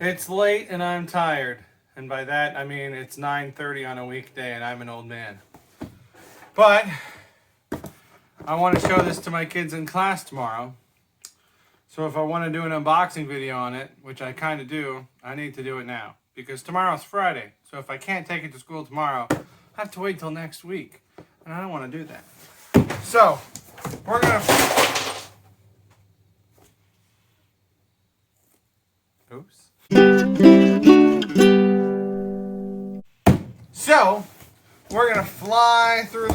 It's late and I'm tired. And by that, I mean it's 9:30 on a weekday and I'm an old man. But I want to show this to my kids in class tomorrow. So if I want to do an unboxing video on it, which I kind of do, I need to do it now. Because tomorrow's Friday. So if I can't take it to school tomorrow, I have to wait till next week. And I don't want to do that. So, we're going to... Oops. So, we're going to fly through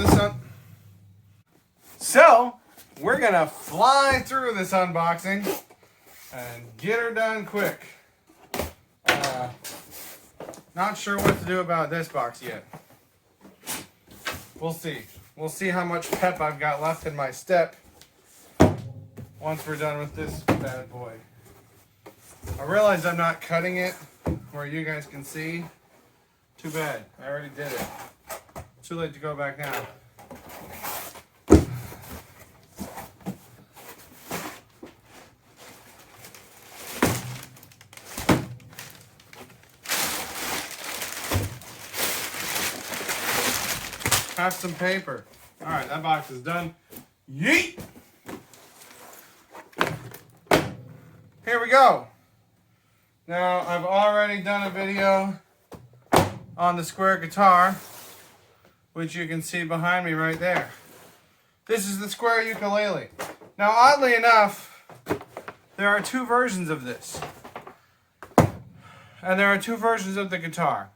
this unboxing and get her done quick. Not sure what to do about this box yet. We'll see. We'll see how much pep I've got left in my step once we're done with this bad boy. I realize I'm not cutting it where you guys can see. Too bad. I already did it. Too late to go back now. Have some paper. Alright, that box is done. Yeet! Here we go. Now, I've already done a video on the square guitar, which you can see behind me right there. This is the square ukulele. Now, oddly enough, there are two versions of this. And there are two versions of the guitar.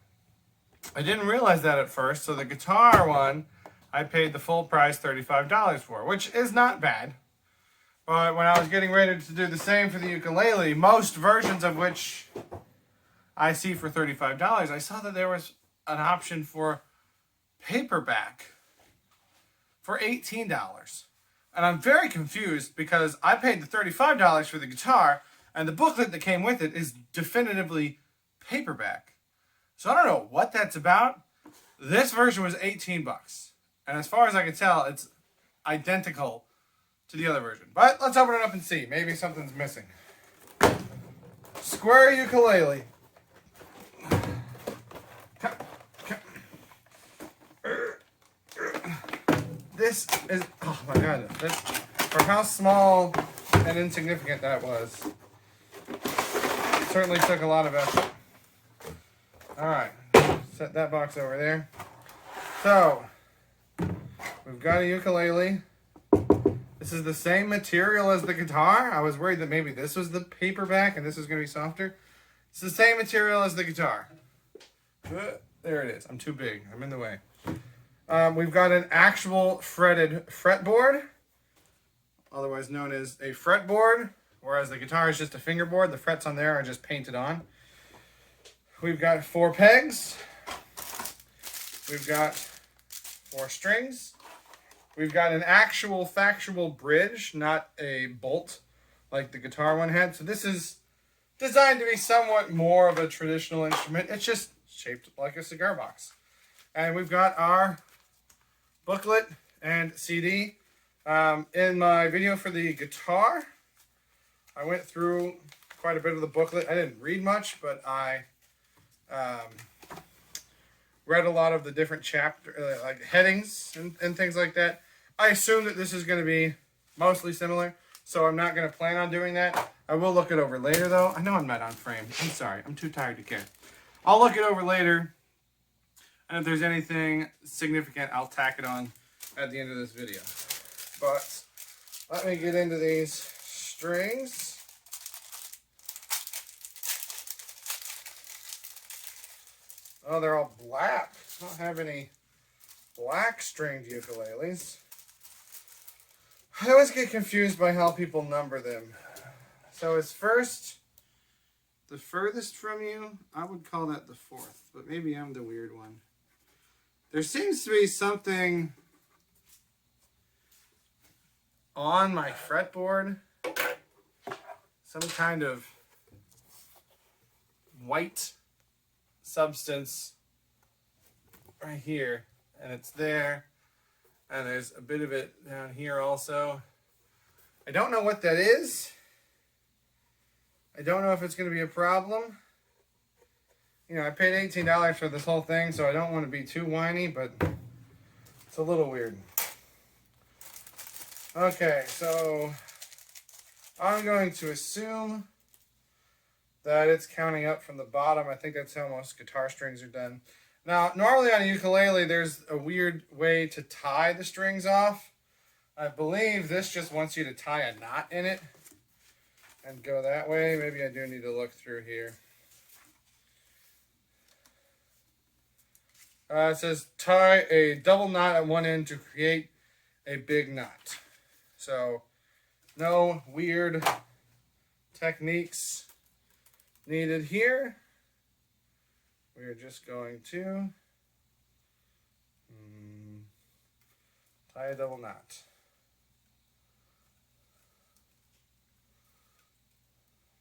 I didn't realize that at first, so the guitar one, I paid the full price, $35 for, which is not bad. But when I was getting ready to do the same for the ukulele, most versions of which I see for $35, I saw that there was an option for paperback for $18. And I'm very confused because I paid the $35 for the guitar, and the booklet that came with it is definitively paperback. So I don't know what that's about. This version was $18. And as far as I can tell, it's identical to the other version. But let's open it up and see. Maybe something's missing. Square ukulele. This is, oh my god, for how small and insignificant that was. It certainly took a lot of effort. Alright, set that box over there. So, we've got a ukulele. This is the same material as the guitar. I was worried that maybe this was the paperback and this was going to be softer. It's the same material as the guitar. There it is. I'm too big. I'm in the way. We've got an actual fretted fretboard, otherwise known as a fretboard, whereas the guitar is just a fingerboard. The frets on there are just painted on. We've got 4 pegs. We've got 4 strings. We've got an actual factual bridge, not a bolt like the guitar one had. So this is designed to be somewhat more of a traditional instrument. It's just shaped like a cigar box. And we've got our booklet and CD. In my video for the guitar, I went through quite a bit of the booklet. I didn't read much, but I read a lot of the different chapter, like headings and things like that. I assume that this is going to be mostly similar, so I'm not going to plan on doing that. I will look it over later, though. I know I'm not on frame. I'm sorry. I'm too tired to care. I'll look it over later, and if there's anything significant, I'll tack it on at the end of this video. But let me get into these strings. Oh, they're all black. I don't have any black stringed ukuleles. I always get confused by how people number them. So it's first, the furthest from you, I would call that the 4th, but maybe I'm the weird one. There seems to be something on my fretboard, some kind of white substance right here, and it's there, and there's a bit of it down here also. I don't know what that is. I don't know if it's going to be a problem. You know, I paid $18 for this whole thing, so I don't want to be too whiny, but it's a little weird. Okay, so I'm going to assume that it's counting up from the bottom. I think that's how most guitar strings are done. Now, normally on a ukulele, there's a weird way to tie the strings off. I believe this just wants you to tie a knot in it and go that way. Maybe I do need to look through here. It says tie a double knot at one end to create a big knot. So, no weird techniques needed here. We're just going to tie a double knot.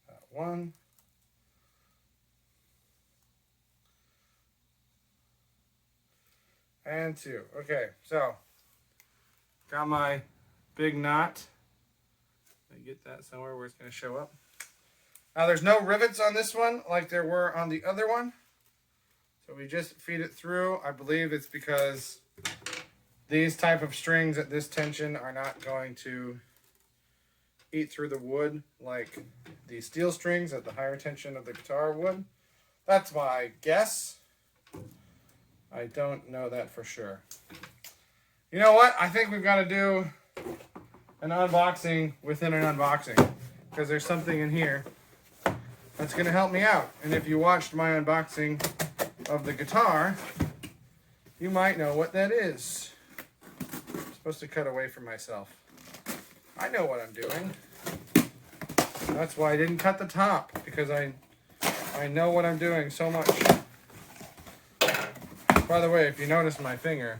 That one. And two. Okay, so got my big knot. Let me get that somewhere where it's going to show up. Now there's no rivets on this one like there were on the other one. So we just feed it through. I believe it's because these type of strings at this tension are not going to eat through the wood like the steel strings at the higher tension of the guitar would. That's my guess. I don't know that for sure. You know what? I think we've got to do an unboxing within an unboxing, because there's something in here that's going to help me out. And if you watched my unboxing of the guitar, you might know what that is. I'm supposed to cut away from myself. I know what I'm doing. That's why I didn't cut the top, because I know what I'm doing so much. By the way, if you notice my finger,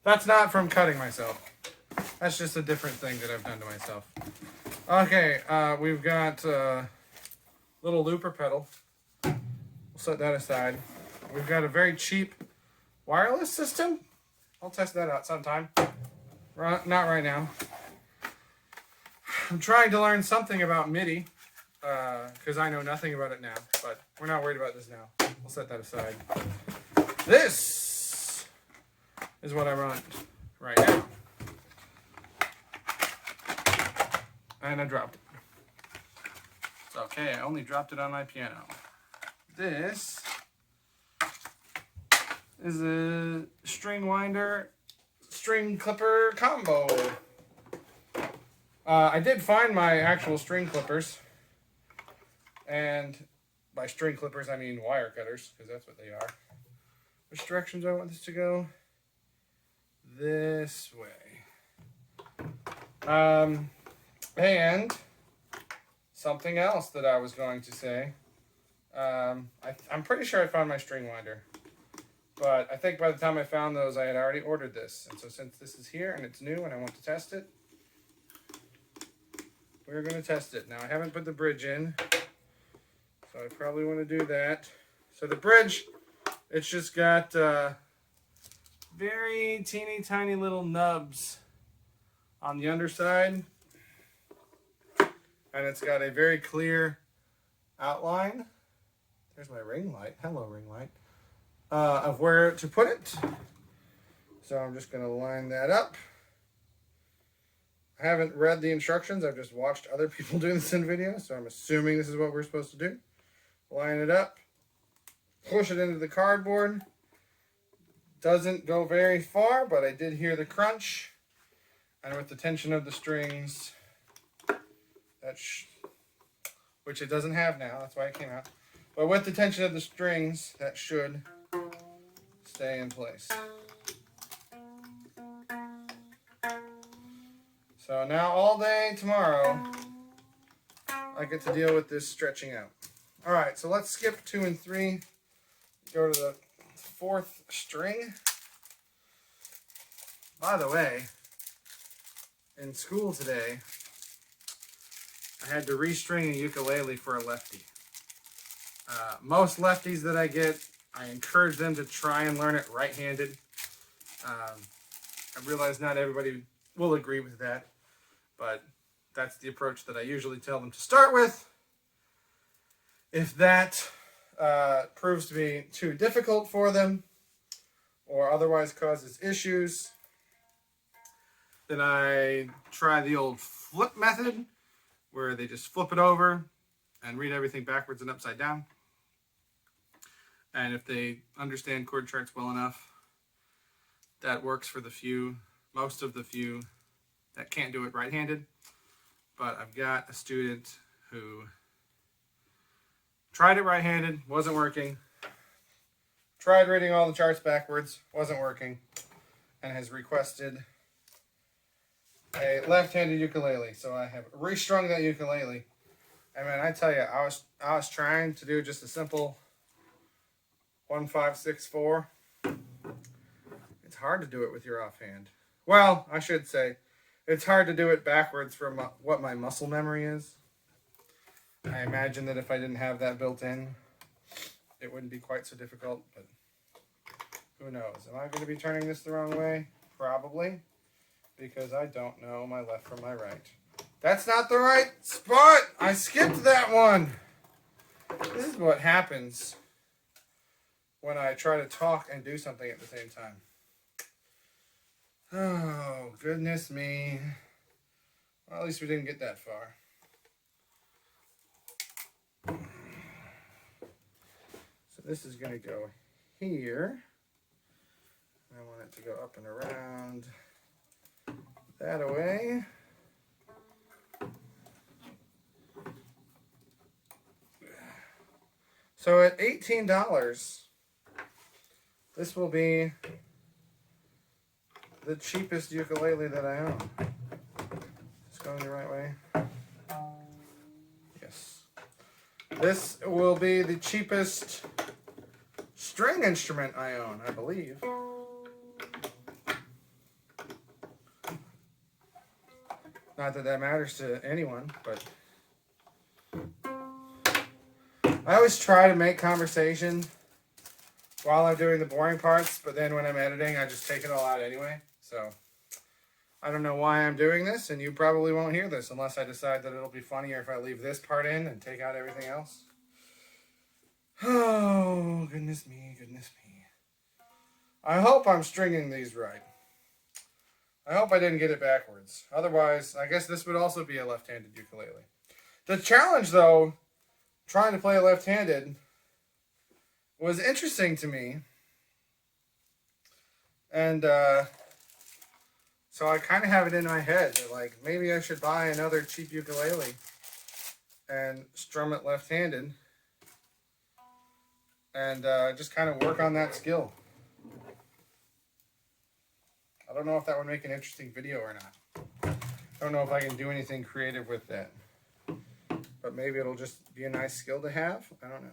that's not from cutting myself. That's just a different thing that I've done to myself. Okay, we've got a little looper pedal. We'll set that aside. We've got a very cheap wireless system. I'll test that out sometime. Not right now. I'm trying to learn something about MIDI, because I know nothing about it now, but we're not worried about this now. We'll set that aside. This is what I want right now. And I dropped it. It's okay, I only dropped it on my piano. This is a string winder, string clipper combo. I did find my actual string clippers. And by string clippers, I mean wire cutters, because that's what they are. Which directions do I want this to go? This way. And something else that I was going to say. I'm pretty sure I found my string winder. But I think by the time I found those, I had already ordered this. And so since this is here and it's new and I want to test it, we're going to test it. Now I haven't put the bridge in, so I probably want to do that. So the bridge, it's just got very teeny tiny little nubs on the underside. And it's got a very clear outline. There's my ring light. Hello, ring light. Of where to put it. So I'm just going to line that up. I haven't read the instructions. I've just watched other people do this in videos. So I'm assuming this is what we're supposed to do. Line it up. Push it into the cardboard. Doesn't go very far, but I did hear the crunch. And with the tension of the strings, which it doesn't have now, that's why it came out. But with the tension of the strings, that should stay in place. So now all day tomorrow, I get to deal with this stretching out. All right, so let's skip 2 and 3. Go to the 4th string. By the way, in school today, I had to restring a ukulele for a lefty. Most lefties that I get, I encourage them to try and learn it right-handed. I realize not everybody will agree with that, but that's the approach that I usually tell them to start with. If that proves to be too difficult for them or otherwise causes issues, then I try the old flip method where they just flip it over and read everything backwards and upside down. And if they understand chord charts well enough, that works for the few, most of the few that can't do it right-handed. But I've got a student who tried it right-handed, wasn't working. Tried reading all the charts backwards, wasn't working, and has requested a left-handed ukulele. So I have restrung that ukulele. And man, I tell you, I was trying to do just a simple 1-5-6-4. It's hard to do it with your offhand. Well, I should say, it's hard to do it backwards from what my muscle memory is. I imagine that if I didn't have that built in, it wouldn't be quite so difficult, but who knows? Am I going to be turning this the wrong way? Probably, because I don't know my left from my right. That's not the right spot! I skipped that one! This is what happens when I try to talk and do something at the same time. Oh, goodness me. Well, at least we didn't get that far. So this is going to go here. I want it to go up and around that away. So at $18, this will be the cheapest ukulele that I own. It's going the right way. Yes. This will be the cheapest string instrument I own, I believe. Not that that matters to anyone, but I always try to make conversation while I'm doing the boring parts, but then when I'm editing, I just take it all out anyway. So I don't know why I'm doing this, and you probably won't hear this unless I decide that it'll be funnier if I leave this part in and take out everything else. Oh, goodness me, goodness me. I hope I'm stringing these right. I hope I didn't get it backwards. Otherwise, I guess this would also be a left-handed ukulele. The challenge, though, trying to play left-handed was interesting to me. And so I kind of have it in my head that, like, maybe I should buy another cheap ukulele and strum it left-handed and just kind of work on that skill. I don't know if that would make an interesting video or not. I don't know if I can do anything creative with that. But maybe it'll just be a nice skill to have. I don't know.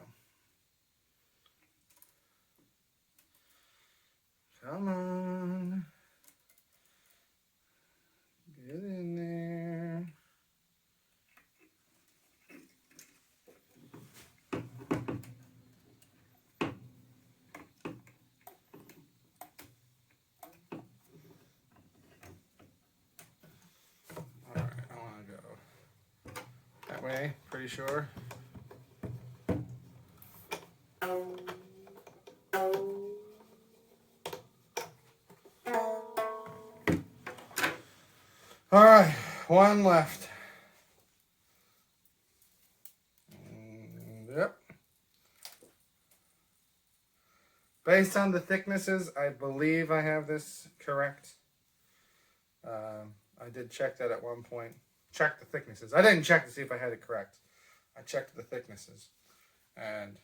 Come on. Get in there. Alright, I want to go that way, pretty sure. All right, one left. Yep. Based on the thicknesses, I believe I have this correct. I did check that at one point. Check the thicknesses. I didn't check to see if I had it correct. I checked the thicknesses. And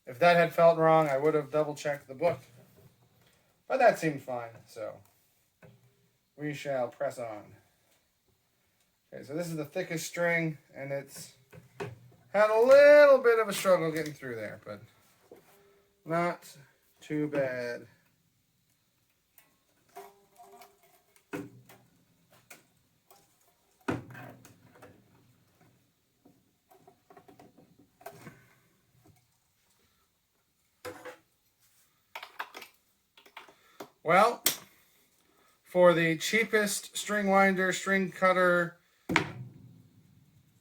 if that had felt wrong, I would have double-checked the book. But that seemed fine, so we shall press on. Okay, so this is the thickest string, and it's had a little bit of a struggle getting through there, but not too bad. Well, for the cheapest string winder, string cutter,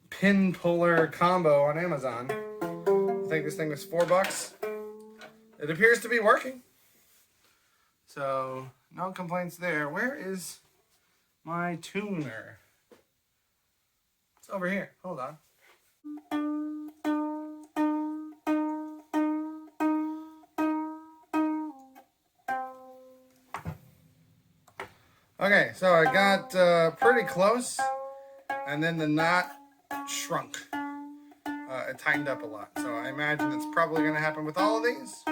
pin puller combo on Amazon, think this thing was $4. It appears to be working. So, no complaints there. Where is my tuner? It's over here. Hold on. Okay, so I got pretty close, and then the knot shrunk. It tightened up a lot, so I imagine it's probably going to happen with all of these.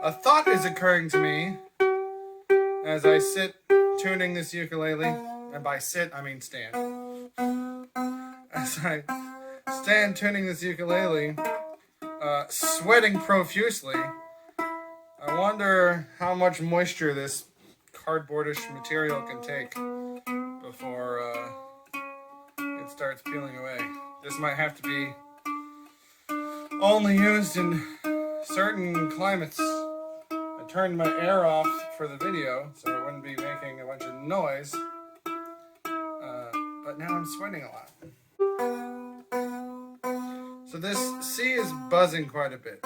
A thought is occurring to me as I sit tuning this ukulele, and by sit I mean stand. As I stand tuning this ukulele, sweating profusely, I wonder how much moisture this cardboardish material can take before it starts peeling away. This might have to be only used in certain climates. I turned my air off for the video so it wouldn't be making a bunch of noise, but now I'm sweating a lot. So this C is buzzing quite a bit.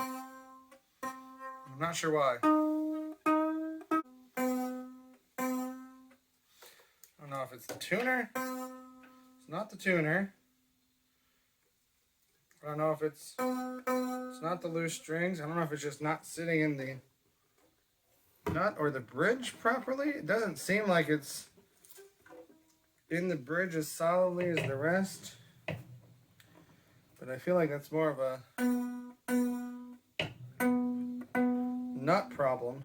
I'm not sure why. I don't know if it's the tuner. It's not the tuner. I don't know if it's not the loose strings. I don't know if it's just not sitting in the nut or the bridge properly. It doesn't seem like it's in the bridge as solidly as the rest. But I feel like that's more of a nut problem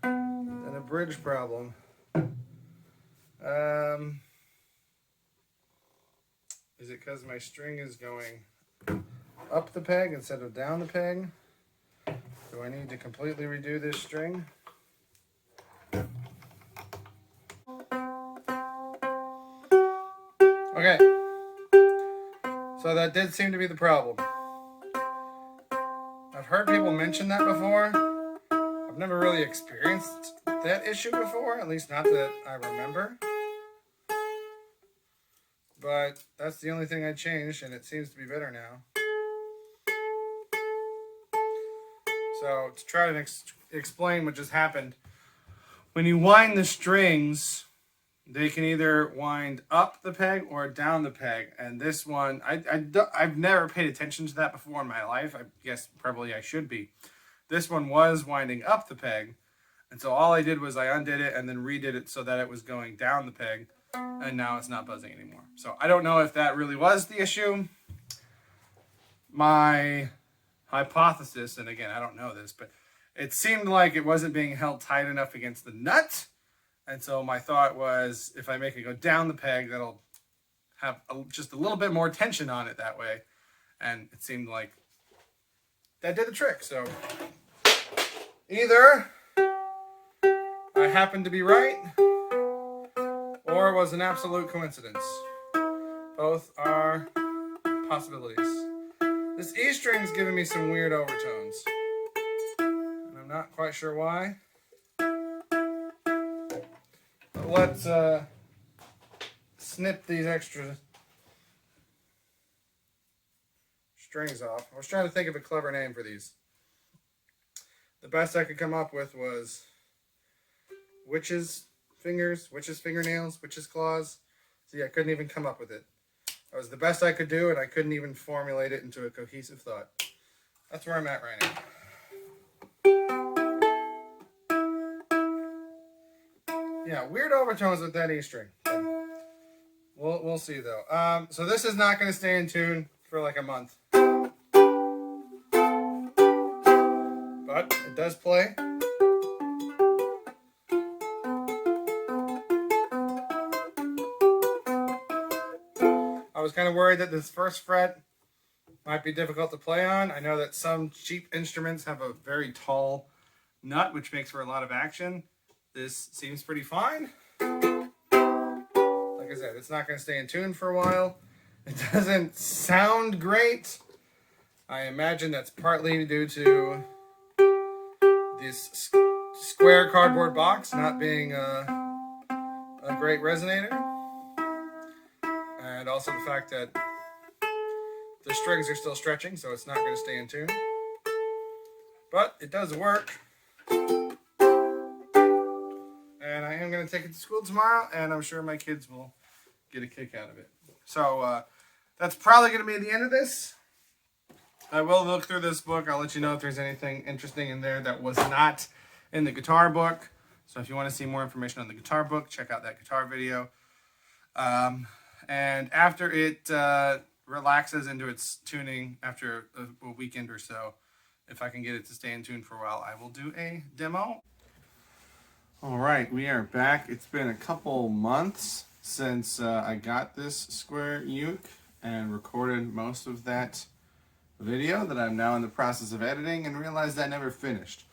than a bridge problem. Is it because my string is going up the peg instead of down the peg? Do I need to completely redo this string? Okay, so that did seem to be the problem. I've heard people mention that before. I've never really experienced that issue before, at least not that I remember. But that's the only thing I changed, and it seems to be better now. So to try to explain what just happened, when you wind the strings, they can either wind up the peg or down the peg. And this one, I've never paid attention to that before in my life. I guess probably I should be. This one was winding up the peg. And so all I did was I undid it and then redid it so that it was going down the peg. And now it's not buzzing anymore. So I don't know if that really was the issue. My hypothesis, and again, I don't know this, but it seemed like it wasn't being held tight enough against the nut. And so my thought was, if I make it go down the peg, that'll have just a little bit more tension on it that way. And it seemed like that did the trick. So either I happened to be right, or it was an absolute coincidence. Both are possibilities. This E string's giving me some weird overtones, and I'm not quite sure why. But let's snip these extra strings off. I was trying to think of a clever name for these. The best I could come up with was witch's fingers, witch's fingernails, witch's claws. See, I couldn't even come up with it. That was the best I could do, and I couldn't even formulate it into a cohesive thought. That's where I'm at right now. Yeah, weird overtones with that E string. We'll see though. So this is not going to stay in tune for like a month, but it does play. I was kind of worried that this first fret might be difficult to play on. I know that some cheap instruments have a very tall nut, which makes for a lot of action. This seems pretty fine. Like I said, it's not going to stay in tune for a while. It doesn't sound great. I imagine that's partly due to this square cardboard box not being a great resonator. And also the fact that the strings are still stretching, so it's not going to stay in tune. But it does work. And I am going to take it to school tomorrow, and I'm sure my kids will get a kick out of it. So that's probably going to be the end of this. I will look through this book. I'll let you know if there's anything interesting in there that was not in the guitar book. So if you want to see more information on the guitar book, check out that guitar video. And after it relaxes into its tuning after a weekend or so, if I can get it to stay in tune for a while, I will do a demo. All right, we are back. It's been a couple months since I got this square uke and recorded most of that video that I'm now in the process of editing and realized I never finished.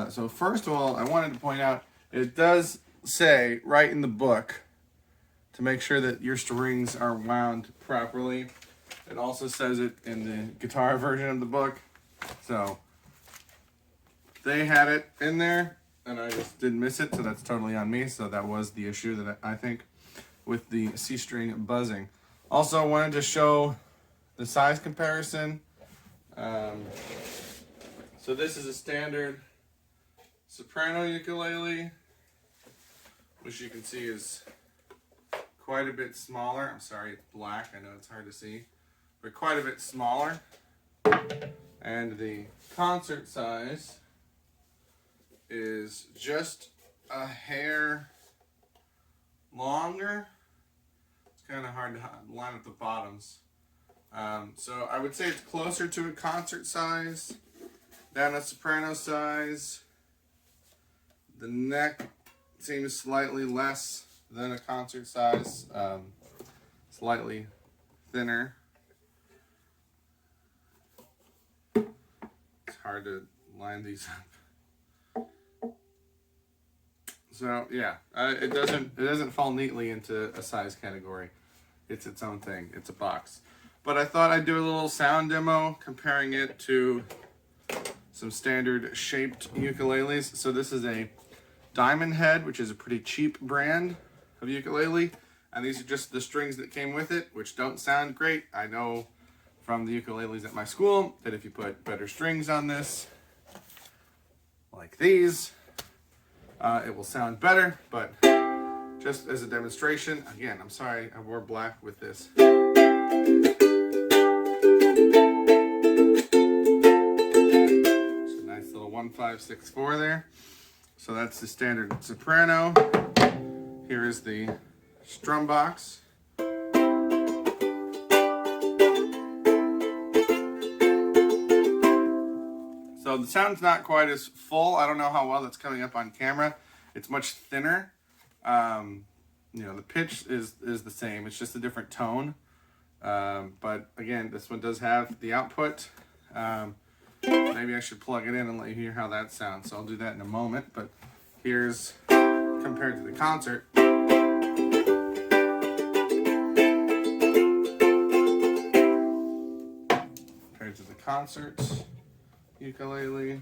So first of all, I wanted to point out, it does say right in the book to make sure that your strings are wound properly. It also says it in the guitar version of the book. So they had it in there and I just didn't miss it, so that's totally on me. So that was the issue that I think with the C string buzzing. Also, I wanted to show the size comparison. So this is a standard soprano ukulele, which you can see is quite a bit smaller. I'm sorry, it's black. I know it's hard to see, but quite a bit smaller. And the concert size is just a hair longer. It's kind of hard to line up the bottoms. So I would say it's closer to a concert size than a soprano size. The neck seems slightly less than a concert size, slightly thinner. It's hard to line these up. So yeah, it doesn't fall neatly into a size category. It's its own thing. It's a box. But I thought I'd do a little sound demo comparing it to some standard shaped ukuleles. So this is a Diamond Head, which is a pretty cheap brand of ukulele. And these are just the strings that came with it, which don't sound great. I know from the ukuleles at my school that if you put better strings on this, like these, it will sound better. But just as a demonstration, again, I'm sorry I wore black with this. It's a nice little 1-5-6-4 there. So that's the standard soprano. Here is the strum box. So the sound's not quite as full. I don't know how well that's coming up on camera. It's much thinner. You know, the pitch is the same. It's just a different tone. But again, this one does have the output. Maybe I should plug it in and let you hear how that sounds. So I'll do that in a moment. But here's compared to the concert. Compared to the concert ukulele.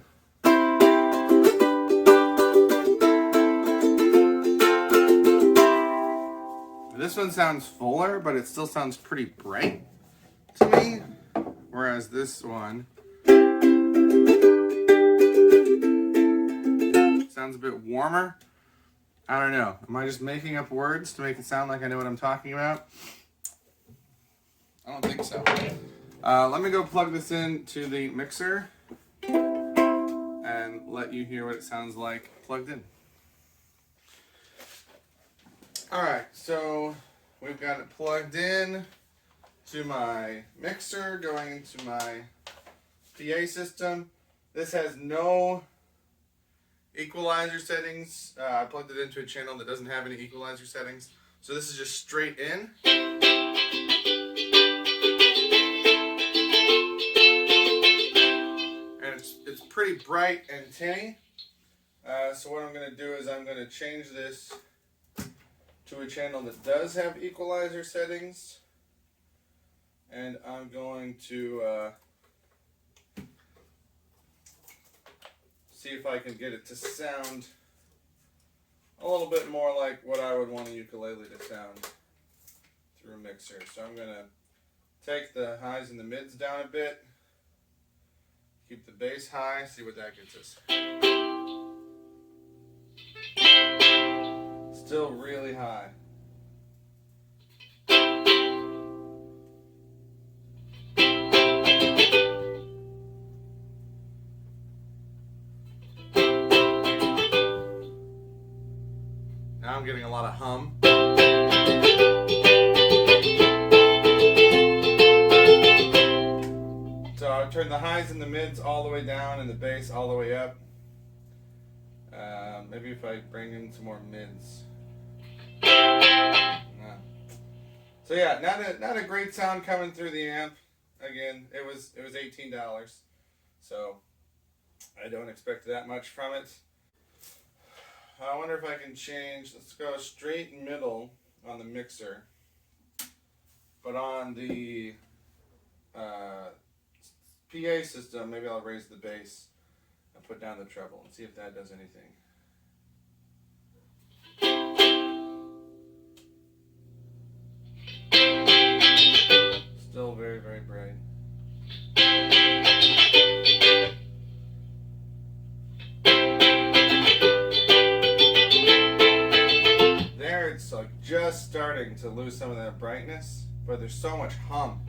This one sounds fuller, but it still sounds pretty bright to me. Whereas this one sounds a bit warmer. I don't know. Am I just making up words to make it sound like I know what I'm talking about? I don't think so. Let me go plug this into the mixer and let you hear what it sounds like plugged in. Alright, so we've got it plugged in to my mixer going into my PA system. This has no equalizer settings. I plugged it into a channel that doesn't have any equalizer settings. So this is just straight in. And it's pretty bright and tinny. So what I'm going to do is I'm going to change this to a channel that does have equalizer settings. And I'm going to see if I can get it to sound a little bit more like what I would want a ukulele to sound through a mixer. So I'm going to take the highs and the mids down a bit. Keep the bass high, see what that gets us. Still really high. Now I'm getting a lot of hum. So I turn the highs and the mids all the way down and the bass all the way up. Maybe if I bring in some more mids. No. So yeah, not a great sound coming through the amp. Again, it was $18, so I don't expect that much from it. I wonder if I can change. Let's go straight middle on the mixer, but on the PA system, maybe I'll raise the bass and put down the treble and see if that does anything. Still very, very bright. There it's like just starting to lose some of that brightness, but there's so much hum.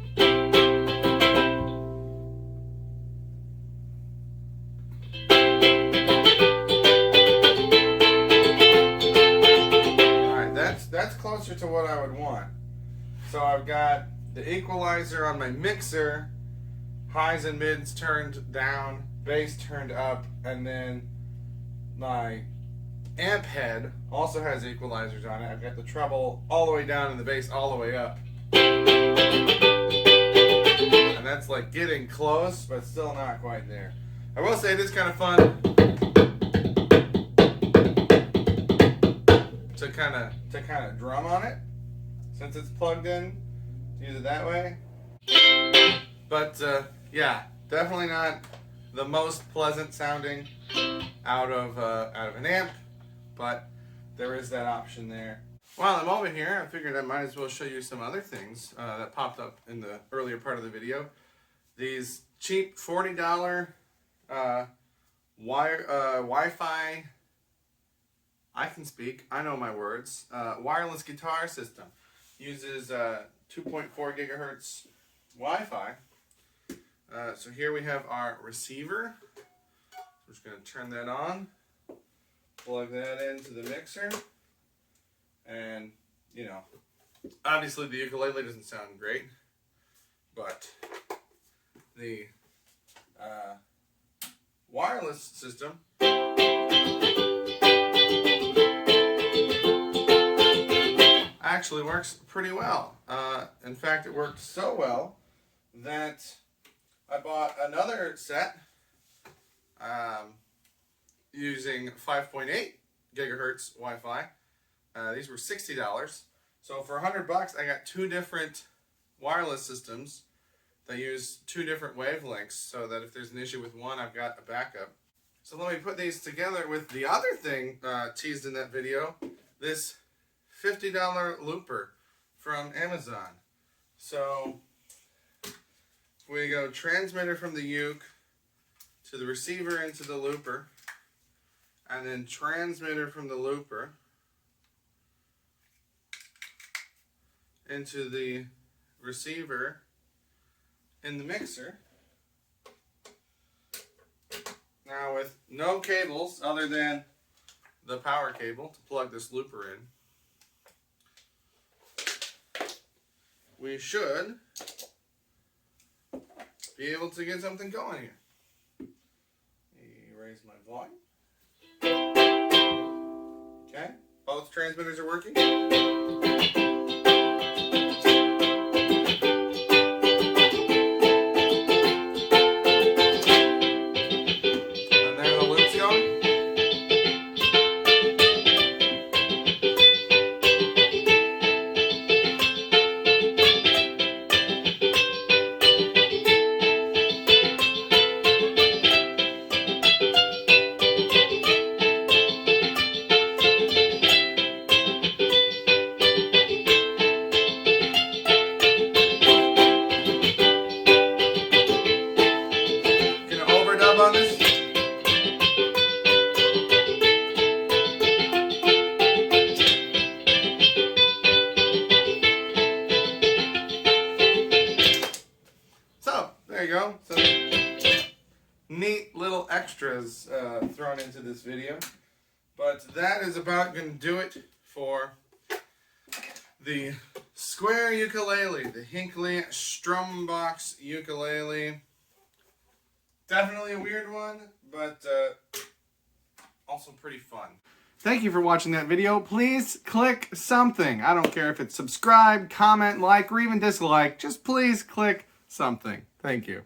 Alright, that's closer to what I would want. So I've got the equalizer on my mixer, highs and mids turned down, bass turned up, and then my amp head also has equalizers on it. I've got the treble all the way down and the bass all the way up. And that's like getting close, but still not quite there. I will say it is kind of fun to kind of drum on it since it's plugged in. Use it that way. But yeah, definitely not the most pleasant sounding out of an amp, but there is that option there. While I'm over here, I figured I might as well show you some other things that popped up in the earlier part of the video. These cheap $40 Wi-Fi, I can speak, I know my words, wireless guitar system. Uses 2.4 gigahertz Wi-Fi. So here we have our receiver. I'm just going to turn that on, plug that into the mixer, and you know, obviously the ukulele doesn't sound great, but the wireless system actually works pretty well. In fact, it worked so well that I bought another set using 5.8 gigahertz Wi-Fi. These were $60. So for $100, I got two different wireless systems that use two different wavelengths, so that if there's an issue with one, I've got a backup. So let me put these together with the other thing teased in that video, this $50 looper from Amazon. So we go transmitter from the uke to the receiver into the looper, and then transmitter from the looper into the receiver in the mixer. Now with no cables other than the power cable to plug this looper in, we should be able to get something going here. Raise my volume. Okay, both transmitters are working. extras thrown into this video. But that is about going to do it for the square ukulele, the Hinkley Strum Box ukulele. Definitely a weird one, but also pretty fun. Thank you for watching that video. Please click something. I don't care if it's subscribe, comment, like, or even dislike. Just please click something. Thank you.